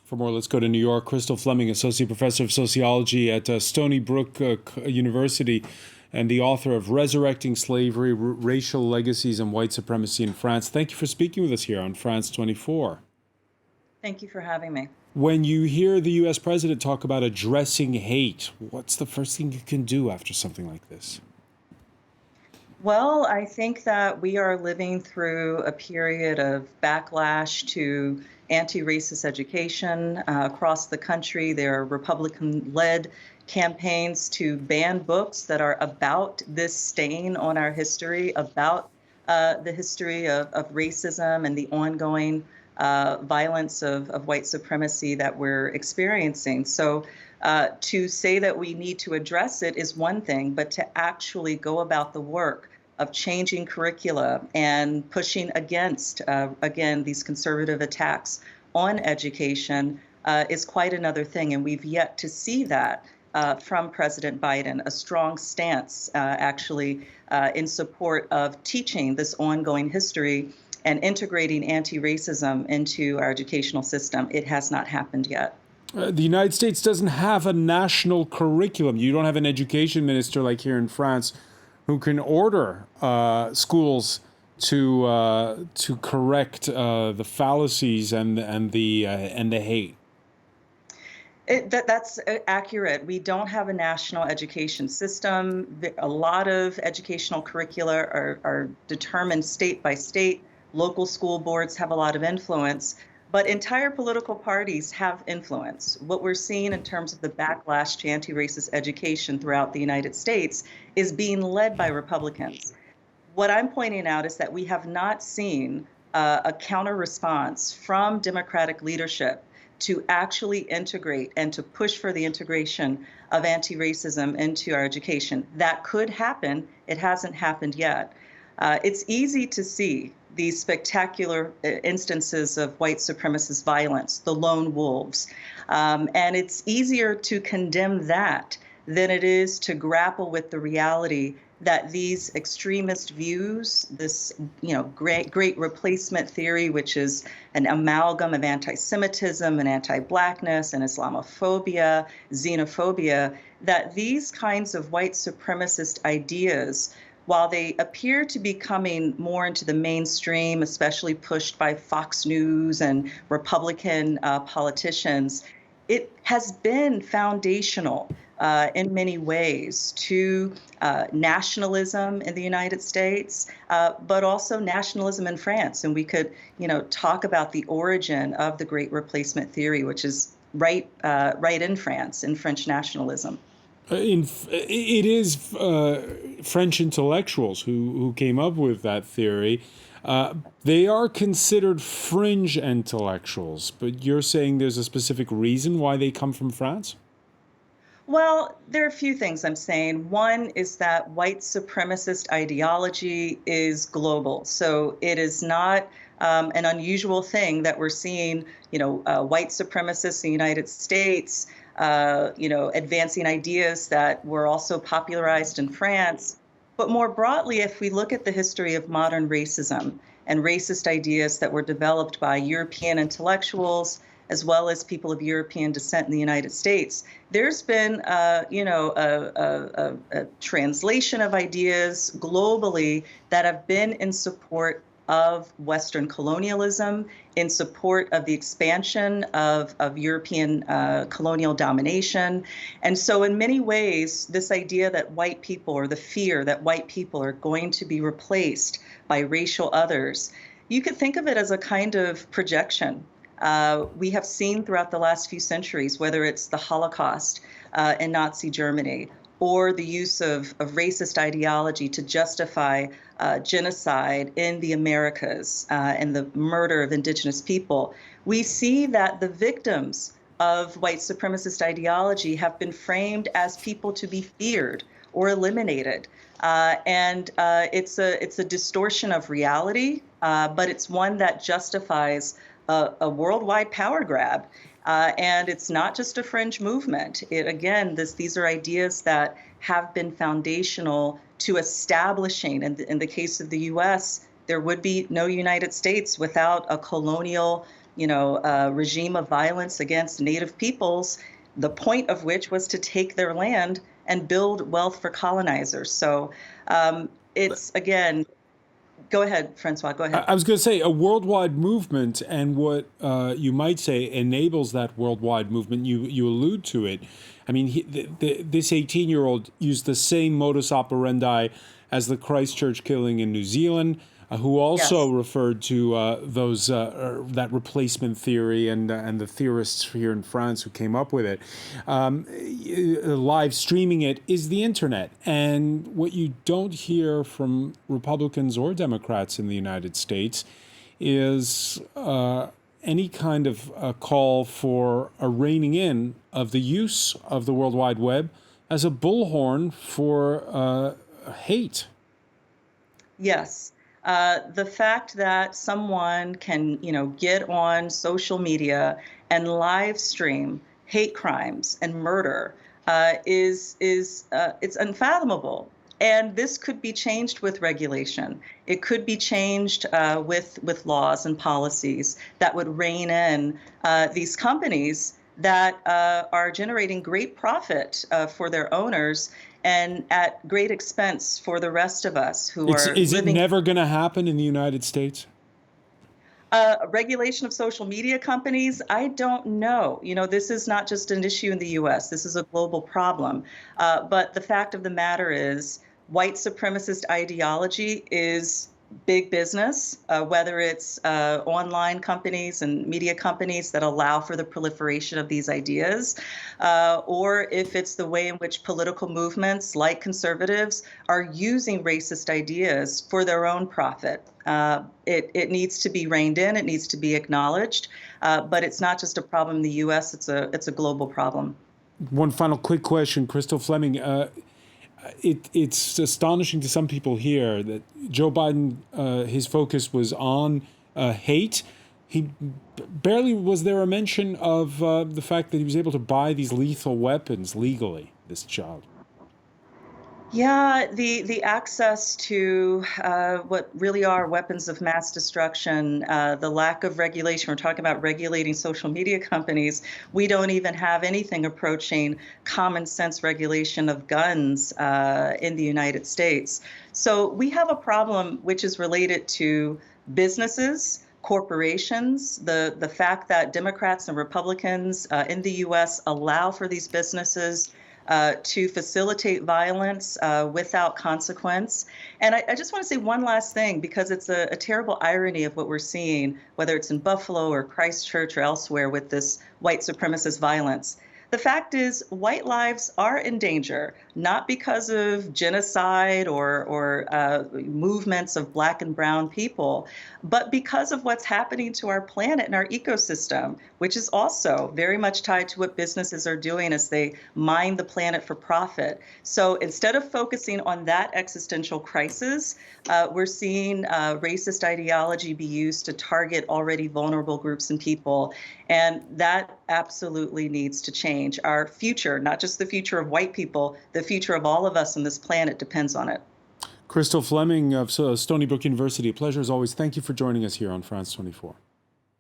For more, let's go to New York. Crystal Fleming, Associate Professor of Sociology at Stony Brook University and the author of Resurrecting Slavery, Racial Legacies and White Supremacy in France. Thank you for speaking with us here on France 24. Thank you for having me. When you hear the U.S. president talk about addressing hate, what's the first thing you can do after something like this? Well, I think that we are living through a period of backlash to anti-racist education across the country. There are Republican-led campaigns to ban books that are about this stain on our history, about the history of racism and the ongoing violence of white supremacy that we're experiencing. So to say that we need to address it is one thing, but to actually go about the work of changing curricula and pushing against, again, these conservative attacks on education is quite another thing. And we've yet to see that from President Biden, a strong stance actually in support of teaching this ongoing history and integrating anti-racism into our educational system. It has not happened yet. The United States doesn't have a national curriculum. You don't have an education minister like here in France who can order schools to correct the fallacies and the hate. That's accurate. We don't have a national education system. A lot of educational curricula are determined state by state. Local school boards have a lot of influence, but entire political parties have influence. What we're seeing in terms of the backlash to anti-racist education throughout the United States is being led by Republicans. What I'm pointing out is that we have not seen a counter response from Democratic leadership to actually integrate and to push for the integration of anti-racism into our education. That could happen. It hasn't happened yet. It's easy to see these spectacular instances of white supremacist violence, the lone wolves. And it's easier to condemn that than it is to grapple with the reality that these extremist views, this great replacement theory, which is an amalgam of anti-Semitism and anti-Blackness and Islamophobia, xenophobia, that these kinds of white supremacist ideas, while they appear to be coming more into the mainstream, especially pushed by Fox News and Republican politicians, it has been foundational in many ways to nationalism in the United States, but also nationalism in France. And we could, talk about the origin of the Great Replacement theory, which is right in France, in French nationalism. It is French intellectuals who came up with that theory. They are considered fringe intellectuals, but you're saying there's a specific reason why they come from France? Well, there are a few things I'm saying. One is that white supremacist ideology is global. So it is not an unusual thing that we're seeing, white supremacists in the United States, advancing ideas that were also popularized in France. But more broadly, if we look at the history of modern racism and racist ideas that were developed by European intellectuals, as well as people of European descent in the United States, there's been, a translation of ideas globally that have been in support of Western colonialism, in support of the expansion of European colonial domination. And so in many ways, this idea that white people, or the fear that white people are going to be replaced by racial others, you could think of it as a kind of projection. We have seen throughout the last few centuries, whether it's the Holocaust in Nazi Germany, or the use of racist ideology to justify genocide in the Americas and the murder of indigenous people, we see that the victims of white supremacist ideology have been framed as people to be feared or eliminated. And it's a distortion of reality, but it's one that justifies a worldwide power grab. And it's not just a fringe movement. These are ideas that have been foundational to establishing, in the case of the U.S., there would be no United States without a colonial regime of violence against native peoples, the point of which was to take their land and build wealth for colonizers. So it's, again, go ahead, Francois, go ahead. I was going to say a worldwide movement, and what you might say enables that worldwide movement. You allude to it. I mean, this 18-year-old used the same modus operandi as the Christchurch killing in New Zealand, who also Yes. referred to that replacement theory and the theorists here in France who came up with it. Live streaming it is the internet, and what you don't hear from Republicans or Democrats in the United States is any kind of call for a reining in of the use of the World Wide Web as a bullhorn for hate. Yes. The fact that someone can, get on social media and live stream hate crimes and murder is it's unfathomable. And this could be changed with regulation. It could be changed with laws and policies that would rein in these companies that are generating great profit for their owners and at great expense for the rest of us who are Is it living. never going to happen in the United States? Regulation of social media companies, I don't know. This is not just an issue in the US, this is a global problem. But the fact of the matter is, white supremacist ideology is big business, whether it's online companies and media companies that allow for the proliferation of these ideas, or if it's the way in which political movements like conservatives are using racist ideas for their own profit. It needs to be reined in, it needs to be acknowledged, but it's not just a problem in the US, it's a global problem. One final quick question, Crystal Fleming. It's astonishing to some people here that Joe Biden, his focus was on hate. He barely was there a mention of the fact that he was able to buy these lethal weapons legally, this child. Yeah, the access to what really are weapons of mass destruction, the lack of regulation. We're talking about regulating social media companies. We don't even have anything approaching common sense regulation of guns in the United States. So we have a problem which is related to businesses, corporations, the fact that Democrats and Republicans in the U.S. allow for these businesses to facilitate violence without consequence. And I just want to say one last thing, because it's a terrible irony of what we're seeing, whether it's in Buffalo or Christchurch or elsewhere with this white supremacist violence. The fact is, white lives are in danger, not because of genocide or movements of Black and brown people, but because of what's happening to our planet and our ecosystem, which is also very much tied to what businesses are doing as they mine the planet for profit. So instead of focusing on that existential crisis, we're seeing racist ideology be used to target already vulnerable groups and people. And that absolutely needs to change. Our future, not just the future of white people, the future of all of us on this planet depends on it. Crystal Fleming of Stony Brook University, a pleasure as always. Thank you for joining us here on France 24.